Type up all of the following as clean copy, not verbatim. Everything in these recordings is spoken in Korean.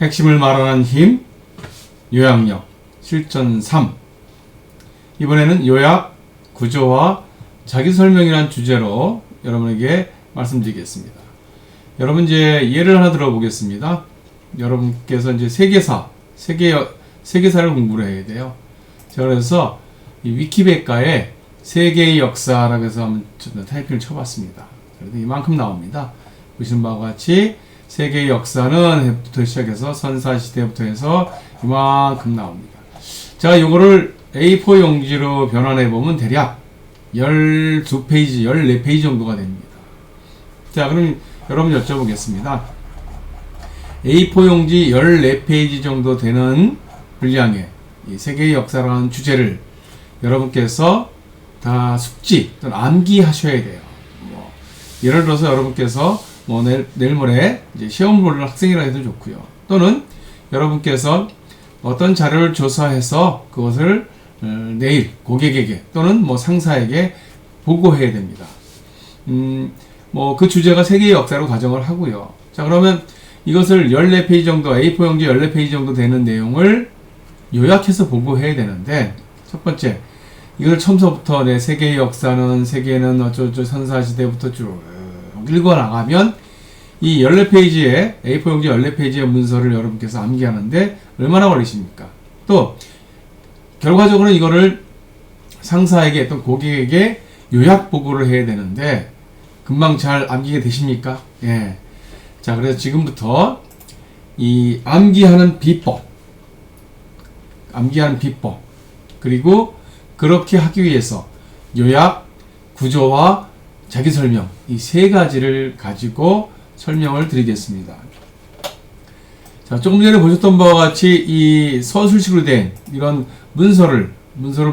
핵심을 말하는 힘, 요약력, 실전 3. 이번에는 요약, 구조와 자기설명이라는 주제로 여러분에게 말씀드리겠습니다. 여러분 이제 예를 하나 들어보겠습니다. 여러분께서 이제 세계사를 공부를 해야 돼요. 자, 그래서 이 위키백과에 세계의 역사라고 해서 한번 타이핑을 쳐봤습니다. 그래도 이만큼 나옵니다. 보시는 바와 같이 세계의 역사는 해부터 시작해서 선사시대부터 해서 이만큼 나옵니다. 자, 요거를 A4 용지로 변환해보면 대략 12페이지, 14페이지 정도가 됩니다. 자, 그럼 여러분 여쭤보겠습니다. A4 용지 14페이지 정도 되는 분량의 이 세계의 역사라는 주제를 여러분께서 다 숙지 또는 암기하셔야 돼요. 예를 들어서 여러분께서 내일 모레 이제 시험 보는 학생이라 해도 좋고요. 또는 여러분께서 어떤 자료를 조사해서 그것을 내일 고객에게 또는 상사에게 보고해야 됩니다. 그 주제가 세계의 역사로 가정을 하고요. 자, 그러면 이것을 14페이지 정도, A4 용지 14페이지 정도 되는 내용을 요약해서 보고해야 되는데, 첫 번째, 이걸 처음서부터 내 세계의 역사는, 세계는 어쩌고 선사시대부터 쭉 읽어 나가면 이 14페이지에, A4 용지 14페이지의 문서를 여러분께서 암기하는데 얼마나 걸리십니까? 또, 결과적으로 이거를 상사에게 또는 고객에게 요약 보고를 해야 되는데 금방 잘 암기가 되십니까? 예. 자, 그래서 지금부터 이 암기하는 비법, 그리고 그렇게 하기 위해서 요약, 구조와 자기 설명, 이 세 가지를 가지고 설명을 드리겠습니다. 자, 조금 전에 보셨던 바와 같이 이 서술식으로 된 이런 문서를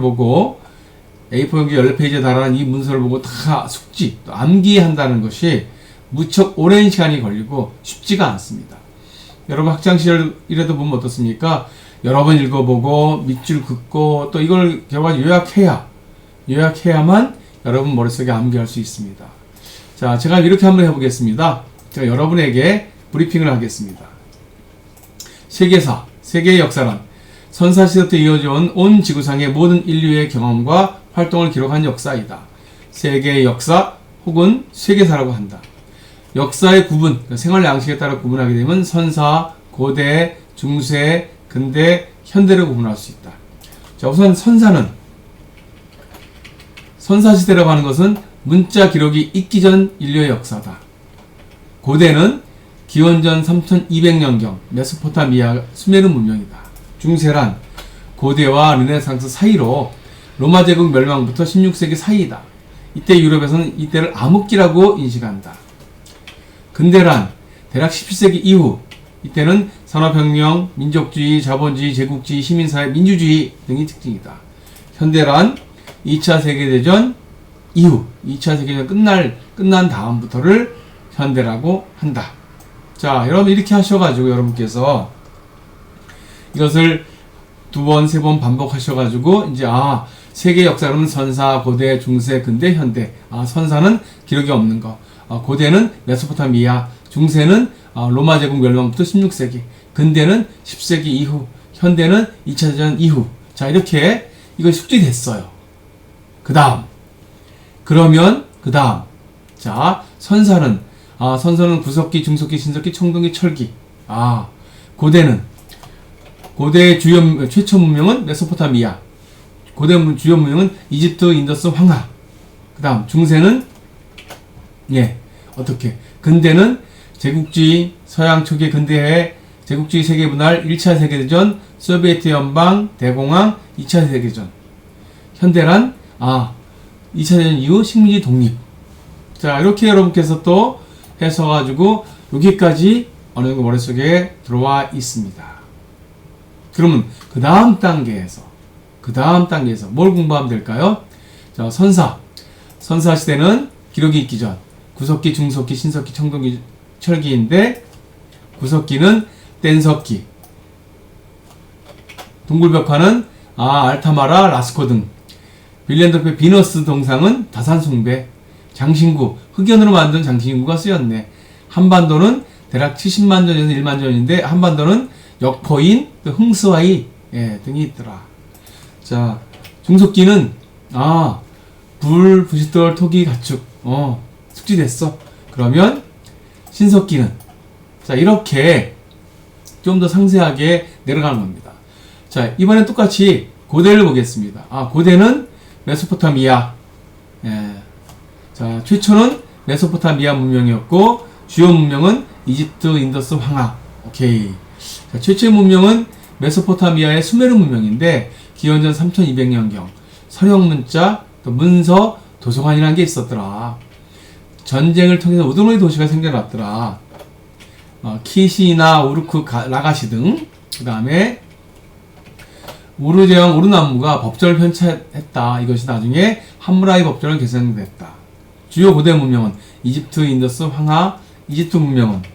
보고 A4 용지 14페이지에 달하는 이 문서를 보고 다 숙지, 또 암기한다는 것이 무척 오랜 시간이 걸리고 쉽지가 않습니다. 여러분 학창시절이라도 보면 어떻습니까? 여러 번 읽어보고 밑줄 긋고 또 이걸 결과 요약해야만 여러분 머릿속에 암기할 수 있습니다. 자, 제가 이렇게 한번 해보겠습니다. 제가 여러분에게 브리핑을 하겠습니다. 세계사, 세계의 역사란 선사시대부터 이어져온 온 지구상의 모든 인류의 경험과 활동을 기록한 역사이다. 세계의 역사 혹은 세계사라고 한다. 역사의 구분, 생활 양식에 따라 구분하게 되면 선사, 고대, 중세, 근대, 현대로 구분할 수 있다. 자, 우선 선사시대라고 하는 것은 문자 기록이 있기 전 인류의 역사다. 고대는 기원전 3200년경 메소포타미아 수메르 문명이다. 중세란 고대와 르네상스 사이로 로마 제국 멸망부터 16세기 사이이다. 이때 유럽에서는 이때를 암흑기라고 인식한다. 근대란 대략 17세기 이후, 이때는 산업혁명, 민족주의, 자본주의, 제국주의, 시민사회, 민주주의 등이 특징이다. 현대란 2차 세계대전 이후, 2차 세계대전 끝난 다음부터를 현대라고 한다. 자, 여러분 이렇게 하셔가지고 여러분께서 이것을 2번, 3번 반복하셔가지고 이제 세계 역사로는 선사, 고대, 중세, 근대, 현대. 선사는 기록이 없는 거. 고대는 메소포타미아, 중세는 로마 제국 멸망부터 16세기, 근대는 10세기 이후, 현대는 2차 대전 이후. 자, 이렇게 이거 숙지됐어요. 그 다음. 자, 선사는 구석기, 중석기, 신석기, 청동기, 철기. 고대의 최초 문명은 메소포타미아. 고대 주요 문명은 이집트, 인더스, 황하. 그 다음, 중세는, 근대는 제국주의, 서양 초기 근대의 제국주의 세계분할, 1차 세계대전, 소비에트 연방, 대공황, 2차 세계대전. 현대란, 2차 대전 이후 식민지 독립. 자, 이렇게 여러분께서 또 해서가지고, 여기까지 어느 정도 머릿속에 들어와 있습니다. 그러면 그 다음 단계에서 뭘 공부하면 될까요? 자, 선사 시대는 기록이 있기 전 구석기, 중석기, 신석기, 청동기, 철기인데 구석기는 뗀석기, 동굴벽화는 알타마라, 라스코 등, 빌렌더프의 비너스 동상은 다산 숭배, 장신구, 흑연으로 만든 장신구가 쓰였네. 한반도는 대략 70만 전에서 1만 전인데 한반도는 역포인, 또 흥스와이 등이 있더라. 자, 중속기는 불, 부싯돌, 토기, 가축 숙지됐어. 그러면 신석기는 자 이렇게 좀 더 상세하게 내려가는 겁니다. 자, 이번엔 똑같이 고대를 보겠습니다. 고대는 메소포타미아. 자, 최초는 메소포타미아 문명이었고 주요 문명은 이집트, 인더스, 황하. 오케이. 자, 최초의 문명은 메소포타미아의 수메르 문명인데 기원전 3200년경 서령 문자, 또 문서, 도서관이라는 게 있었더라. 전쟁을 통해서 우두머리 도시가 생겨났더라. 키시나 우르크 라가시 등. 그 다음에 우르제왕 우르남무가 법전을 편찬했다. 이것이 나중에 함무라비 법전을 개정됐다. 주요 고대 문명은 이집트, 인더스, 황하. 이집트 문명은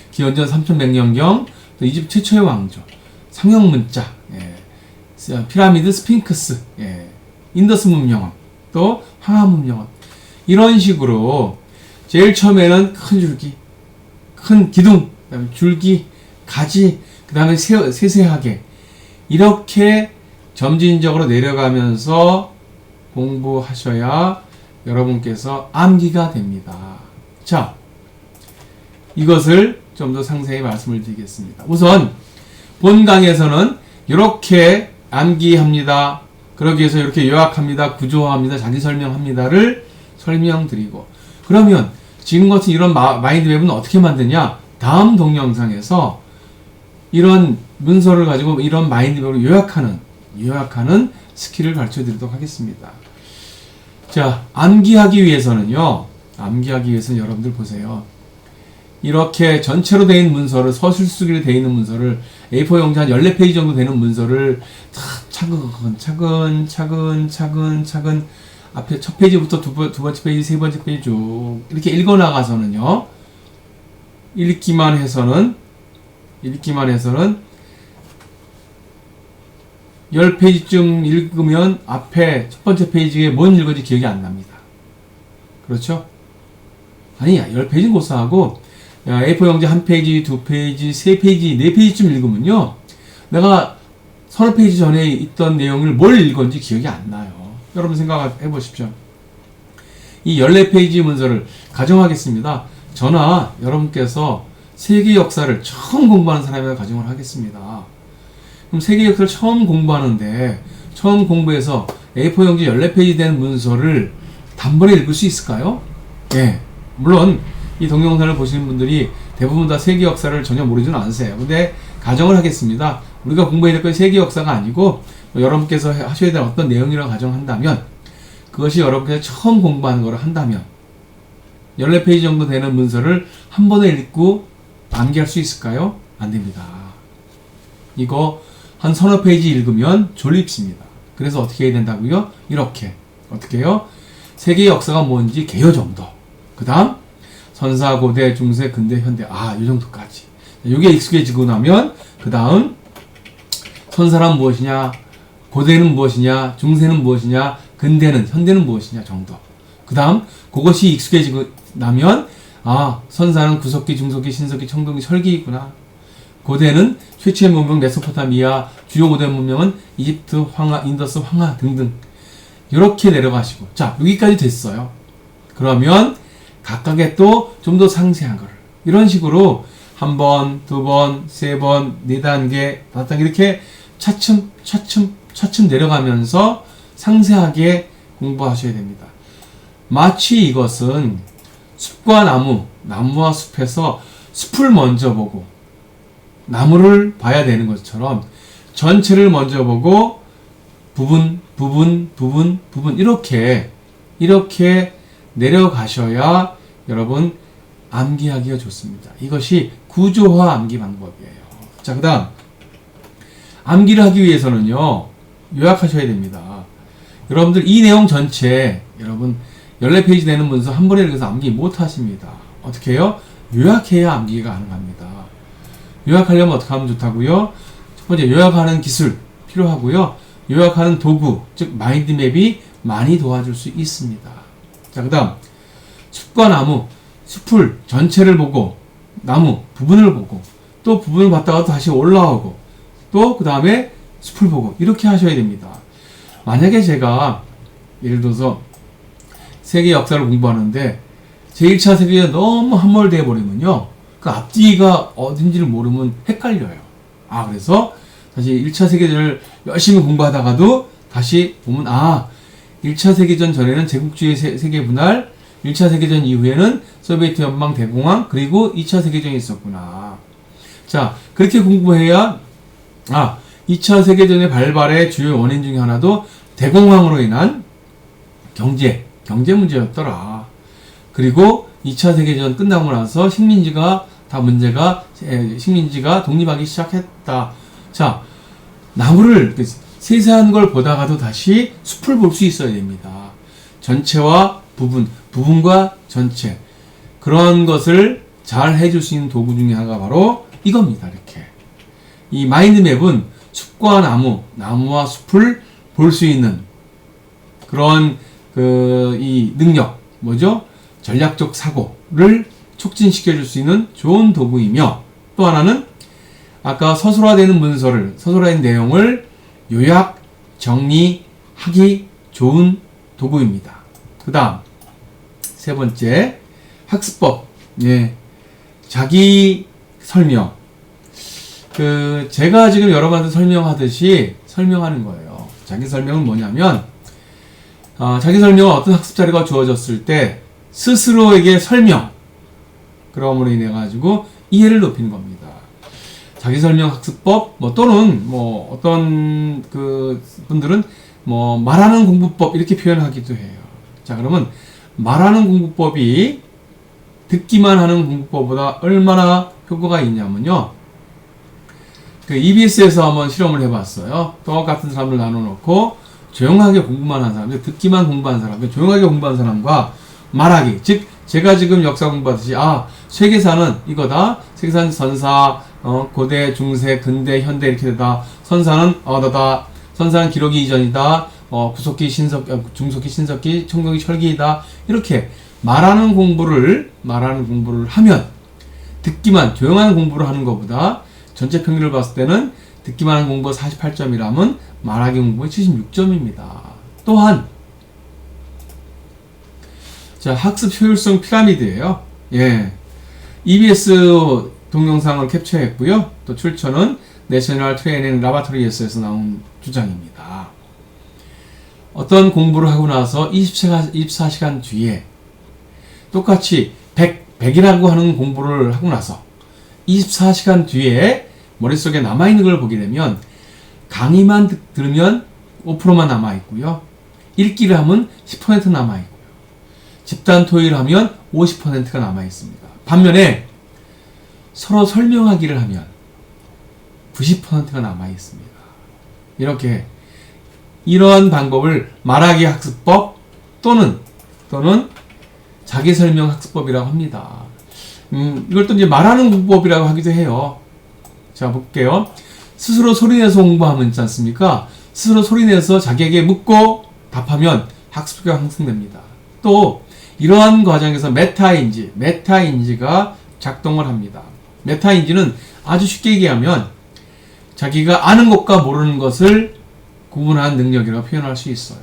기원전 3100년경 또 이집트 최초의 왕조 상형 문자, 피라미드, 스핑크스, 인더스 문명은 또 황하 문명은 이런 식으로 제일 처음에는 큰 줄기, 큰 기둥, 그다음에 줄기, 가지, 그 다음에 세세하게 이렇게 점진적으로 내려가면서 공부하셔야 여러분께서 암기가 됩니다. 자, 이것을 좀 더 상세히 말씀을 드리겠습니다. 우선 본 강에서는 이렇게 암기합니다. 그러기 위해서 이렇게 요약합니다. 구조화합니다. 자기 설명합니다를 설명드리고, 그러면 지금 같은 이런 마인드맵은 어떻게 만드냐? 다음 동영상에서 이런 문서를 가지고 이런 마인드맵을 요약하는 스킬을 가르쳐 드리도록 하겠습니다. 자, 암기하기 위해서는 여러분들 보세요. 이렇게 전체로 되어 있는 문서를, 서술수기로 되어 있는 문서를, A4 용지 한 14페이지 정도 되는 문서를 차근 앞에 첫 페이지부터 두 번째 페이지, 세 번째 페이지 쭉 이렇게 읽어 나가서는요, 읽기만 해서는 10페이지쯤 읽으면 앞에 첫 번째 페이지에 뭔 읽은지 기억이 안 납니다. 그렇죠? 아니야, 10페이지는 고사하고 A4 용지 한 페이지, 두 페이지, 세 페이지, 네 페이지쯤 읽으면요, 내가 서너 페이지 전에 있던 내용을 뭘 읽었는지 기억이 안 나요. 여러분 생각해 보십시오. 이 14페이지 문서를 가정하겠습니다. 저나 여러분께서 세계 역사를 처음 공부하는 사람이라 가정을 하겠습니다. 그럼 세계 역사를 처음 공부하는데, 처음 공부해서 A4 용지 14페이지 된 문서를 단번에 읽을 수 있을까요? 물론 이 동영상을 보시는 분들이 대부분 다 세계 역사를 전혀 모르지는 않으세요. 근데 가정을 하겠습니다. 우리가 공부해야 될 건 세계 역사가 아니고 여러분께서 하셔야 될 어떤 내용이라고 가정한다면, 그것이 여러분께서 처음 공부하는 거를 한다면 14페이지 정도 되는 문서를 한 번에 읽고 암기할 수 있을까요? 안 됩니다. 이거 한 서너 페이지 읽으면 졸립습니다. 그래서 어떻게 해야 된다고요? 이렇게. 어떻게 해요? 세계 역사가 뭔지 개요 정도. 그 다음 선사, 고대, 중세, 근대, 현대. 이 정도까지. 이게 익숙해지고 나면 그 다음 선사란 무엇이냐, 고대는 무엇이냐, 중세는 무엇이냐, 근대는, 현대는 무엇이냐 정도. 그 다음 그것이 익숙해지고 나면 선사는 구석기, 중석기, 신석기, 청동기, 설기이구나. 고대는 최초의 문명 메소포타미아, 주요 고대 문명은 이집트, 황하, 인더스, 황하 등등. 이렇게 내려가시고, 자, 여기까지 됐어요. 그러면 각각의 또 좀 더 상세한 거를 이런 식으로 한 번, 두 번, 세 번, 네 단계, 다섯 단계 이렇게 차츰 내려가면서 상세하게 공부하셔야 됩니다. 마치 이것은 숲과 나무와 숲에서 숲을 먼저 보고 나무를 봐야 되는 것처럼 전체를 먼저 보고 부분 이렇게 내려가셔야 여러분 암기하기가 좋습니다. 이것이 구조화 암기 방법이에요. 자, 그 다음 암기를 하기 위해서는요, 요약하셔야 됩니다. 여러분들 이 내용 전체, 여러분 14페이지 되는 문서 한 번에 읽어서 암기 못 하십니다. 어떻게 해요? 요약해야 암기가 가능합니다. 요약하려면 어떻게 하면 좋다고요? 첫 번째, 요약하는 기술 필요하고요. 요약하는 도구, 즉 마인드맵이 많이 도와줄 수 있습니다. 자, 그 다음 숲과 나무, 숲을 전체를 보고 나무 부분을 보고 또 부분을 봤다가 다시 올라오고 또 그 다음에 숲을 보고 이렇게 하셔야 됩니다. 만약에 제가 예를 들어서 세계 역사를 공부하는데 제1차 세계가 너무 함몰되어 버리면요, 그 앞뒤가 어딘지를 모르면 헷갈려요. 그래서 다시 1차 세계전을 열심히 공부하다가도 다시 보면 1차 세계전 전에는 제국주의 세계 분할, 1차 세계전 이후에는 소비에트 연방 대공황, 그리고 2차 세계전이 있었구나. 자, 그렇게 공부해야 2차 세계전의 발발의 주요 원인 중에 하나도 대공황으로 인한 경제 문제였더라. 그리고 2차 세계전 끝나고 나서 식민지가 독립하기 시작했다. 자, 나무를 세세한 걸 보다가도 다시 숲을 볼 수 있어야 됩니다. 전체와 부분과 전체, 그런 것을 잘 해줄 수 있는 도구 중에 하나가 바로 이겁니다. 이렇게 이 마인드맵은 숲과 나무와 숲을 볼 수 있는 그런 이 능력, 전략적 사고를 촉진시켜줄 수 있는 좋은 도구이며, 또 하나는 아까 서술화된 내용을 요약, 정리하기 좋은 도구입니다. 그 다음, 세 번째, 학습법. 자기 설명. 제가 지금 여러분한테 설명하듯이 설명하는 거예요. 자기 설명은 뭐냐면, 자기 설명은 어떤 학습 자료가 주어졌을 때 스스로에게 설명, 그럼으로 인해 가지고 이해를 높이는 겁니다. 자기 설명 학습법, 또는 어떤 분들은 말하는 공부법 이렇게 표현하기도 해요. 자, 그러면 말하는 공부법이 듣기만 하는 공부법보다 얼마나 효과가 있냐면요, EBS에서 한번 실험을 해봤어요. 똑같은 사람들 나눠놓고 조용하게 공부만 한 사람, 듣기만 공부한 사람, 조용하게 공부한 사람과 말하기, 즉 제가 지금 역사 공부하듯이 세계사는 이거다, 세계사는 선사, 고대, 중세, 근대, 현대 이렇게 되다, 선사는 어다다, 선사는 기록이 이전이다, 구석기, 중석기, 신석기, 청동기, 철기이다, 이렇게 말하는 공부를 하면, 듣기만 조용한 공부를 하는 것보다 전체 평균을 봤을 때는 듣기만 하는 공부가 48점이라면 말하기 공부가 76점입니다. 또한 학습 효율성 피라미드예요. EBS 동영상을 캡처했고요. 또 출처는 내셔널 트레이닝 라바토리에서 나온 주장입니다. 어떤 공부를 하고 나서 24시간 뒤에 똑같이 100이라고 하는 공부를 하고 나서 24시간 뒤에 머릿속에 남아있는 걸 보게 되면 강의만 들으면 5%만 남아있고요. 읽기를 하면 10% 남아있고요. 집단 토의를 하면 50%가 남아있습니다. 반면에 서로 설명하기를 하면 90%가 남아있습니다. 이러한 방법을 말하기 학습법 또는 자기 설명 학습법이라고 합니다. 이걸 또 이제 말하는 공부법이라고 하기도 해요. 자, 볼게요. 스스로 소리내서 공부하면 있지 않습니까? 스스로 소리내서 자기에게 묻고 답하면 학습력이 향상됩니다. 또 이러한 과정에서 메타인지가 작동을 합니다. 메타인지는 아주 쉽게 얘기하면 자기가 아는 것과 모르는 것을 구분하는 능력이라고 표현할 수 있어요.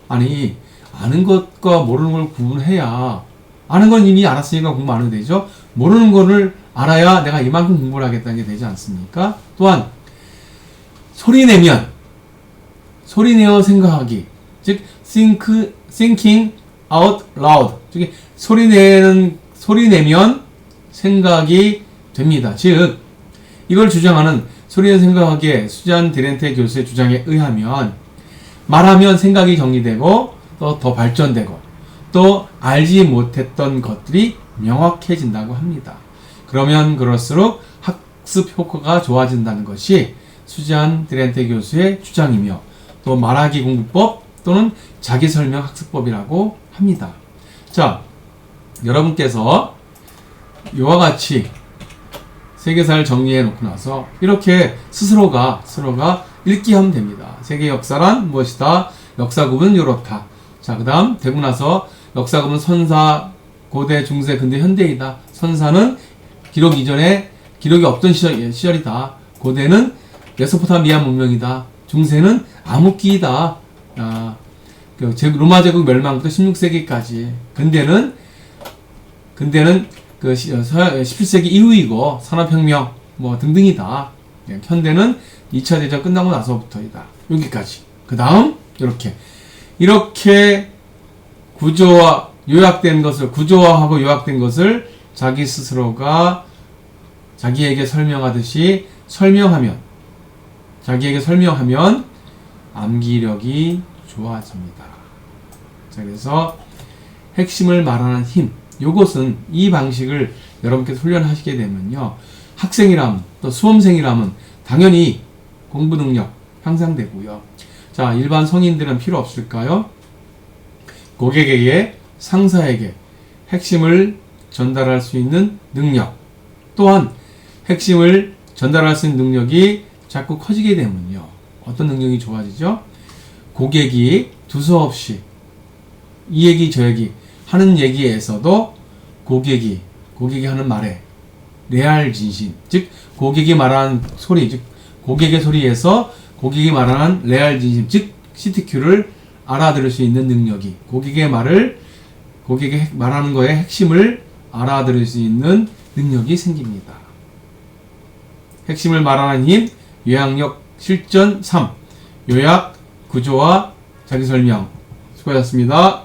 아니, 아는 것과 모르는 걸 구분해야, 아는 건 이미 알았으니까 공부 안 해도 되죠. 모르는 거를 알아야 내가 이만큼 공부를 하겠다는 게 되지 않습니까? 또한 소리내어 생각하기, 즉 thinking out loud, 즉 소리내면 생각이 됩니다. 즉 이걸 주장하는 소리내어 생각하기의 수잔 디렌테 교수의 주장에 의하면 말하면 생각이 정리되고 또 더 발전되고 또 알지 못했던 것들이 명확해진다고 합니다. 그러면 그럴수록 학습 효과가 좋아진다는 것이 수잔 디렌테 교수의 주장이며, 또 말하기 공부법 또는 자기 설명 학습법이라고 합니다. 자, 여러분께서 이와 같이 세계사를 정리해 놓고 나서 이렇게 스스로가 읽기 하면 됩니다. 세계 역사란 무엇이다? 역사 구분은 이렇다. 자, 그 다음 되고 나서 역사 구분 선사, 고대, 중세, 근대, 현대이다. 선사는 기록 이전에 기록이 없던 시절이다. 고대는 메소포타미아 문명이다. 중세는 암흑기이다. 로마 제국 멸망부터 16세기까지. 근대는 그 17세기 이후이고 산업혁명 뭐 등등이다. 현대는 2차 대전 끝나고 나서부터이다. 여기까지. 그 다음 이렇게 구조화하고 요약된 것을 자기 스스로가 자기에게 설명하면 암기력이 좋아집니다. 자, 그래서 핵심을 말하는 힘. 요것은 이 방식을 여러분께서 훈련하시게 되면요. 학생이라면 또 수험생이라면 당연히 공부 능력 향상되고요. 자, 일반 성인들은 필요 없을까요? 고객에게, 상사에게 핵심을 전달할 수 있는 능력. 또한 핵심을 전달할 수 있는 능력이 자꾸 커지게 되면요. 어떤 능력이 좋아지죠? 고객이 두서없이 이 얘기 저 얘기 하는 얘기에서도 고객이 하는 말에 레알 진심, 즉 고객이 말하는 소리, 즉 고객의 소리에서 고객이 말하는 레알 진심, 즉 CTQ를 알아들을 수 있는 능력이 고객의 말하는 거의 핵심을 알아들을 수 있는 능력이 생깁니다. 핵심을 말하는 힘, 요약력 실전 3, 요약, 구조화, 자기설명. 수고하셨습니다.